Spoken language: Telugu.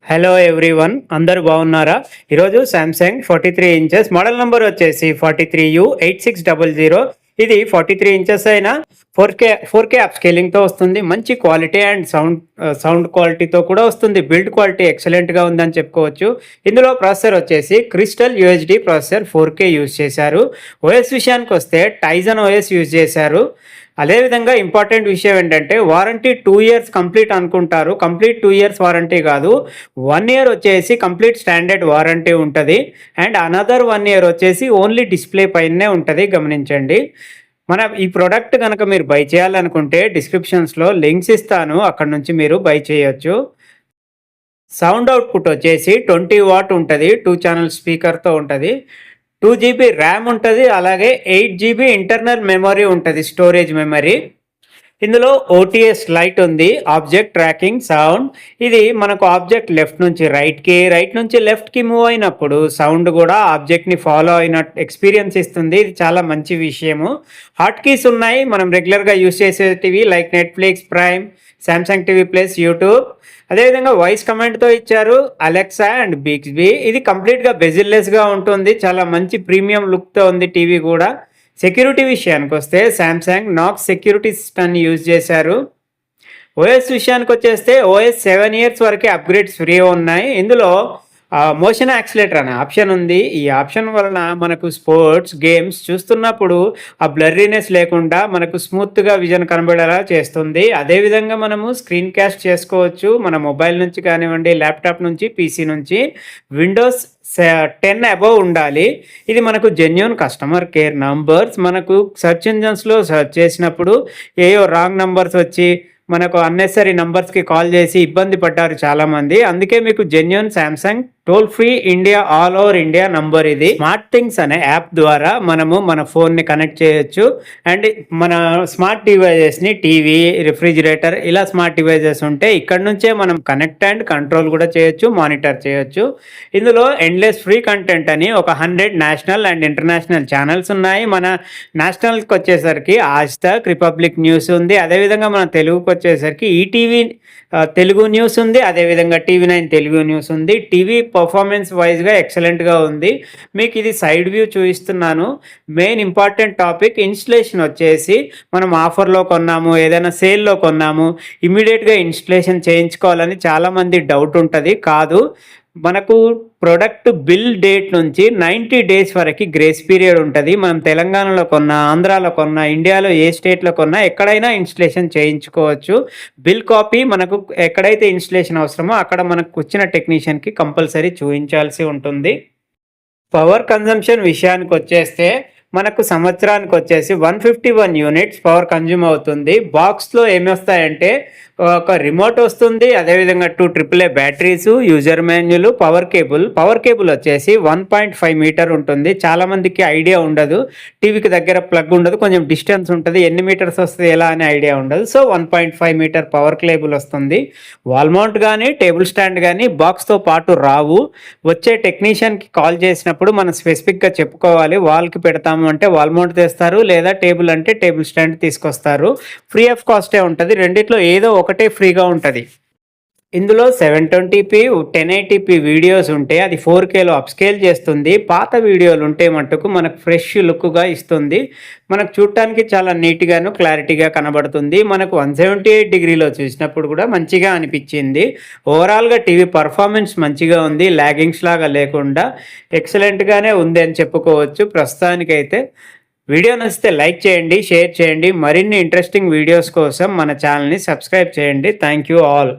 హలో ఎవ్రీవన్, అందరూ బాగున్నారా? ఈరోజు సామ్సంగ్ 43 ఇంచెస్ మోడల్ నెంబర్ వచ్చేసి 43U8600. ఇది 43 ఇంచెస్ అయినా 4K అప్ స్కేలింగ్తో వస్తుంది. మంచి క్వాలిటీ అండ్ సౌండ్ క్వాలిటీతో కూడా వస్తుంది. బిల్డ్ క్వాలిటీ ఎక్సలెంట్గా ఉందని చెప్పుకోవచ్చు. ఇందులో ప్రాసెసర్ వచ్చేసి crystal UHD processor 4K use చేశారు. ఓఎస్ విషయానికి వస్తే టైజన్ ఓఎస్ యూజ్ చేశారు. అదేవిధంగా ఇంపార్టెంట్ విషయం ఏంటంటే వారంటీ 2 ఇయర్స్ కంప్లీట్ అనుకుంటారు. కంప్లీట్ 2 ఇయర్స్ వారంటీ కాదు, 1 ఇయర్ వచ్చేసి కంప్లీట్ స్టాండర్డ్ వారంటీ ఉంటుంది. అండ్ అనదర్ 1 ఇయర్ వచ్చేసి ఓన్లీ డిస్ప్లే పైనే ఉంటుంది, గమనించండి. ఈ ప్రోడక్ట్ కనుక మీరు బై చేయాలనుకుంటే డిస్క్రిప్షన్స్లో లింక్స్ ఇస్తాను, అక్కడ నుంచి మీరు బై చేయొచ్చు. సౌండ్ అవుట్పుట్ వచ్చేసి 20 వాట్ ఉంటుంది. 2 ఛానల్ స్పీకర్తో ఉంటుంది. 2 GB ర్యామ్ ఉంటుంది. అలాగే 8 GB ఇంటర్నల్ మెమరీ ఉంటుంది, స్టోరేజ్ మెమరీ. ఇందులో OTS లైట్ ఉంది, ఆబ్జెక్ట్ ట్రాకింగ్ సౌండ్. ఇది మనకు ఆబ్జెక్ట్ లెఫ్ట్ నుంచి రైట్కి, రైట్ నుంచి లెఫ్ట్కి మూవ్ అయినప్పుడు సౌండ్ కూడా ఆబ్జెక్ట్ని ఫాలో అయినట్టు ఎక్స్పీరియన్స్ ఇస్తుంది. ఇది చాలా మంచి విషయము. హాట్ కీస్ ఉన్నాయి, మనం రెగ్యులర్గా యూస్ చేసేటివి like Netflix, Prime, Samsung TV plus, YouTube. అదేవిధంగా వాయిస్ కమాండ్తో ఇచ్చారు, అలెక్సా అండ్ బిక్స్బీ. ఇది కంప్లీట్గా బెజిల్లెస్గా ఉంటుంది, చాలా మంచి ప్రీమియం లుక్తో ఉంది టీవీ కూడా. సెక్యూరిటీ విషయానికి వస్తే సామ్సంగ్ నాక్స్ సెక్యూరిటీ సిస్టమ్ని యూజ్ చేశారు. ఓఎస్ విషయానికి వచ్చేస్తే OS 7 ఇయర్స్ వరకే అప్గ్రేడ్స్ ఫ్రీ ఉన్నాయి. ఇందులో మోషన్ యాక్సిలేటర్ అనే ఆప్షన్ ఉంది. ఈ ఆప్షన్ వలన మనకు స్పోర్ట్స్ గేమ్స్ చూస్తున్నప్పుడు ఆ బ్లర్రీనెస్ లేకుండా మనకు స్మూత్గా విజన్ కనబడేలా చేస్తుంది. అదేవిధంగా మనము స్క్రీన్ క్యాస్ట్ చేసుకోవచ్చు, మన మొబైల్ నుంచి కానివ్వండి, ల్యాప్టాప్ నుంచి, పీసీ నుంచి. విండోస్ 10 అబవ్ ఉండాలి. ఇది మనకు జెన్యూన్ కస్టమర్ కేర్ నంబర్స్. మనకు సెర్చ్ ఇంజన్స్లో సెర్చ్ చేసినప్పుడు ఏయో రాంగ్ నంబర్స్ వచ్చి మనకు అన్నెసరీ నంబర్స్కి కాల్ చేసి ఇబ్బంది పడ్డారు చాలామంది. అందుకే మీకు genuine Samsung toll free India, all over India number ఇది. స్మార్ట్ థింగ్స్ అనే యాప్ ద్వారా మనము మన ఫోన్ని కనెక్ట్ చేయొచ్చు. అండ్ మన స్మార్ట్ డివైజెస్ని, టీవీ, రిఫ్రిజిరేటర్, ఇలా స్మార్ట్ డివైజెస్ ఉంటే ఇక్కడ నుంచే మనం కనెక్ట్ అండ్ కంట్రోల్ కూడా చేయొచ్చు, మానిటర్ చేయొచ్చు. ఇందులో ఎండ్లెస్ ఫ్రీ కంటెంట్ అని ఒక 100 నేషనల్ అండ్ ఇంటర్నేషనల్ ఛానల్స్ ఉన్నాయి. మన నేషనల్కి వచ్చేసరికి ఆజ్ తక్, రిపబ్లిక్ న్యూస్ ఉంది. అదేవిధంగా మన తెలుగుకి వచ్చేసరికి ఈటీవీ తెలుగు న్యూస్ ఉంది. అదేవిధంగా TV9 తెలుగు న్యూస్ ఉంది. టీవీ పర్ఫార్మెన్స్ వైజ్గా ఎక్సలెంట్గా ఉంది. మీకు ఇది సైడ్ వ్యూ చూపిస్తున్నాను. మెయిన్ ఇంపార్టెంట్ టాపిక్ ఇన్స్టలేషన్ వచ్చేసి మనం ఆఫర్లో కొన్నాము, ఏదైనా సేల్లో కొన్నాము, ఇమీడియట్గా ఇన్స్టలేషన్ చేయించుకోవాలని చాలామంది డౌట్ ఉంటుంది. కాదు, మనకు ప్రొడక్ట్ బిల్ డేట్ నుంచి 90 డేస్ వరకు గ్రేస్ పీరియడ్ ఉంటుంది. మనం తెలంగాణలో కొన్నా, ఆంధ్రాలో కొన్నా, ఇండియాలో ఏ స్టేట్లో కొన్నా ఎక్కడైనా ఇన్స్టలేషన్ చేయించుకోవచ్చు. బిల్ కాపీ మనకు ఎక్కడైతే ఇన్స్టలేషన్ అవసరమో అక్కడ మనకు వచ్చిన టెక్నీషియన్కి కంపల్సరీ చూపించాల్సి ఉంటుంది. పవర్ కన్జంప్షన్ విషయానికి వచ్చేస్తే మనకు సంవత్సరానికి వచ్చేసి 151 యూనిట్స్ పవర్ కన్జ్యూమ్ అవుతుంది. బాక్స్లో ఏమి వస్తాయంటే ఒక రిమోట్ వస్తుంది, అదేవిధంగా 2 AAA batteries, user manual, power cable వచ్చేసి 1.5 మీటర్ ఉంటుంది. చాలామందికి ఐడియా ఉండదు, టీవీకి దగ్గర ప్లగ్ ఉండదు, కొంచెం డిస్టెన్స్ ఉంటుంది, ఎన్ని మీటర్స్ వస్తుంది ఎలా అనే ఐడియా ఉండదు. సో 1.5 మీటర్ పవర్ కేబుల్ వస్తుంది. వాల్ మౌంట్ కానీ, టేబుల్ స్టాండ్ కానీ బాక్స్తో పాటు రావు. వచ్చే టెక్నీషియన్కి కాల్ చేసినప్పుడు మనం స్పెసిఫిక్గా చెప్పుకోవాలి, వాల్కి పెడతాము అంటే వాల్ మౌంట్ తెస్తారు, లేదా టేబుల్ అంటే టేబుల్ స్టాండ్ తీసుకొస్తారు. ఫ్రీ ఆఫ్ కాస్టే ఉంటుంది. రెండిట్లో ఏదో ఒకటే ఫ్రీగా ఉంటుంది. ఇందులో 720p 1080p వీడియోస్ ఉంటే అది 4Kలో అప్స్కేల్ చేస్తుంది. పాత వీడియోలు ఉంటే మటుకు మనకు ఫ్రెష్ లుక్గా ఇస్తుంది. మనకు చూడటానికి చాలా నీట్గాను క్లారిటీగా కనబడుతుంది. మనకు 178 డిగ్రీలో చూసినప్పుడు కూడా మంచిగా అనిపించింది. ఓవరాల్గా టీవీ పర్ఫార్మెన్స్ మంచిగా ఉంది, లాగింగ్స్ లాగా లేకుండా ఎక్సలెంట్గానే ఉంది అని చెప్పుకోవచ్చు. ప్రస్తుతానికైతే వీడియో నచ్చితే లైక్ చేయండి, షేర్ చేయండి. మరిన్ని ఇంట్రెస్టింగ్ వీడియోస్ కోసం మన ఛానల్ని సబ్స్క్రైబ్ చేయండి. Thank you all.